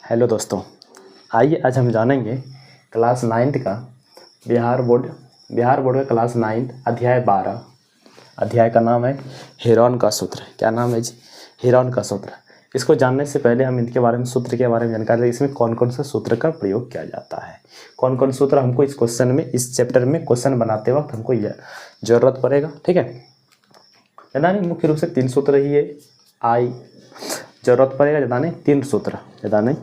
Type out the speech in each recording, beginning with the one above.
Hello दोस्तों, आइए आज हम जानेंगे क्लास 9th का बिहार बोर्ड का क्लास 9th अध्याय 12। अध्याय का नाम है हेरॉन का सूत्र। क्या नाम है जी? हेरॉन का सूत्र। इसको जानने से पहले हम इनके बारे में, सूत्र के बारे में जानकारी लें। इसमें कौन कौन से सूत्र का प्रयोग किया जाता है, कौन कौन सूत्र हमको इस क्वेश्चन में, इस चैप्टर में क्वेश्चन बनाते वक्त हमको ज़रूरत पड़ेगा। ठीक है, जाने मुख्य रूप से 3 सूत्र ही है। ज़रूरत पड़ेगा जाने 3 सूत्र जाने।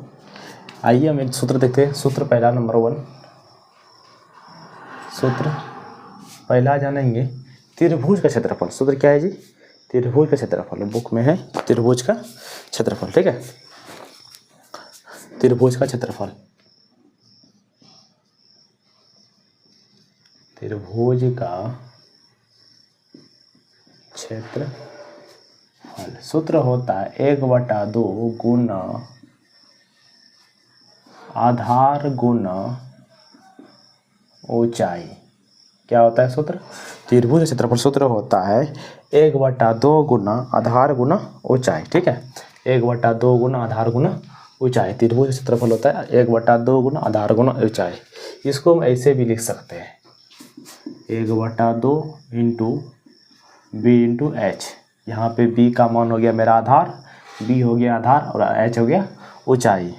आइए हम एक सूत्र देखते हैं। सूत्र पहला, नंबर 1 सूत्र पहला जानेंगे त्रिभुज का क्षेत्रफल। सूत्र क्या है जी? त्रिभुज का क्षेत्रफल। बुक में है त्रिभुज का क्षेत्रफल। ठीक है, त्रिभुज का क्षेत्रफल। त्रिभुज का क्षेत्रफल सूत्र होता है 1/2 गुना आधार गुना ऊंचाई। क्या होता है सूत्र? त्रिभुज का क्षेत्रफल सूत्र होता है 1/2 गुना आधार गुना ऊंचाई। ठीक है, 1/2 गुना आधार गुना ऊंचाई त्रिभुज का क्षेत्रफल होता है 1/2 गुना आधार गुना ऊंचाई। इसको हम ऐसे भी लिख सकते हैं 1/2 इंटू बी इंटू एच। यहाँ पे बी का मान हो गया मेरा आधार, बी हो गया आधार और एच हो गया ऊंचाई।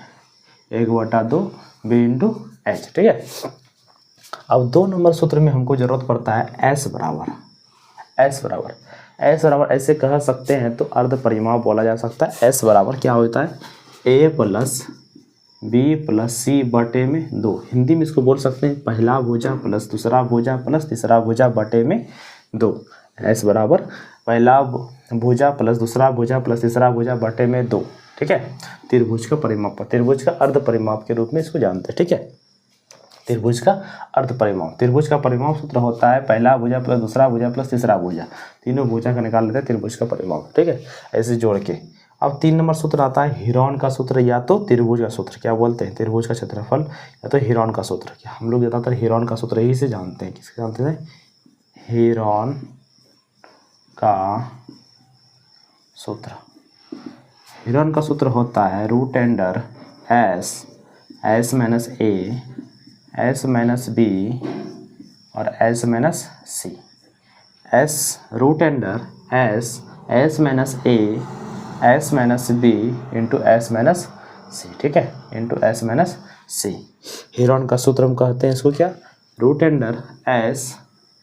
1/2 बी इंटू एच। ठीक है, अब 2 नंबर सूत्र में हमको जरूरत पड़ता है एस बराबर ऐसे कह सकते हैं तो अर्ध परिमाप बोला जा सकता है। एस बराबर क्या होता है? A plus b plus c बटे में 2। हिंदी में इसको बोल सकते हैं पहला भुजा प्लस दूसरा भुजा प्लस तीसरा भुजा बटे में 2। एस बराबर पहला भुजा प्लस दूसरा भुजा प्लस तीसरा भुजा बटे में 2। ठीक है, त्रिभुज का परिमाप, त्रिभुज का अर्ध परिमाप के रूप में इसको जानते हैं। ठीक है, त्रिभुज का अर्ध परिमाप। त्रिभुज का परिमाप सूत्र होता है पहला भुजा प्लस दूसरा भुजा प्लस तीसरा भुजा, तीनों भुजा का निकाल लेते हैं त्रिभुज का परिमाप। ठीक है, ऐसे जोड़ के। अब 3 नंबर सूत्र आता है हेरॉन का सूत्र या तो त्रिभुज का सूत्र। क्या बोलते हैं? त्रिभुज का क्षेत्रफल या तो हेरॉन का सूत्र। क्या हम लोग ज़्यादातर हेरॉन का सूत्र यही से जानते हैं। किसके जानते हैं? हेरॉन का सूत्र। हेरॉन का सूत्र होता है root under s minus a, s minus b और s minus c. S root under s minus a, s minus b into s minus c. ठीक है, into s minus c. Heron का सूत्र हम कहते हैं इसको क्या? Root under s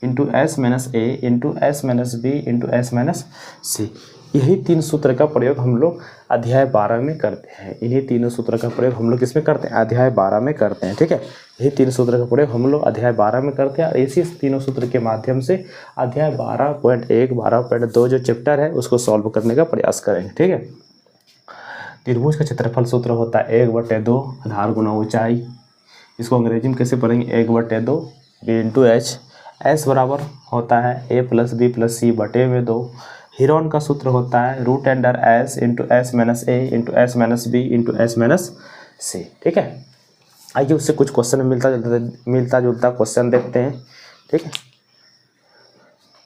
into s minus a into s minus b into s minus c. यही 3 सूत्र का प्रयोग हम लोग अध्याय 12 में करते हैं। इन्हीं तीनों सूत्र का प्रयोग हम लोग किसमें करते हैं? अध्याय 12 में करते हैं। ठीक है, यही 3 सूत्र का प्रयोग हम लोग अध्याय 12 में करते हैं और इसी तीनों सूत्र के माध्यम से अध्याय 12.1 12.2 जो चैप्टर है उसको सॉल्व करने का प्रयास करेंगे। ठीक है, त्रिभुज का क्षेत्रफल सूत्र होता है 1/2 आधार गुना ऊंचाई। इसको अंग्रेजी में कैसे पढ़ेंगे? 1/2 बी इंटू एच। एस बराबर होता है a plus b plus c बटे में 2। हेरॉन का सूत्र होता है root under s into s minus a into s minus b into s minus c. ठीक है, आइए उससे कुछ क्वेश्चन मिलता जुलता क्वेश्चन देखते हैं। ठीक है,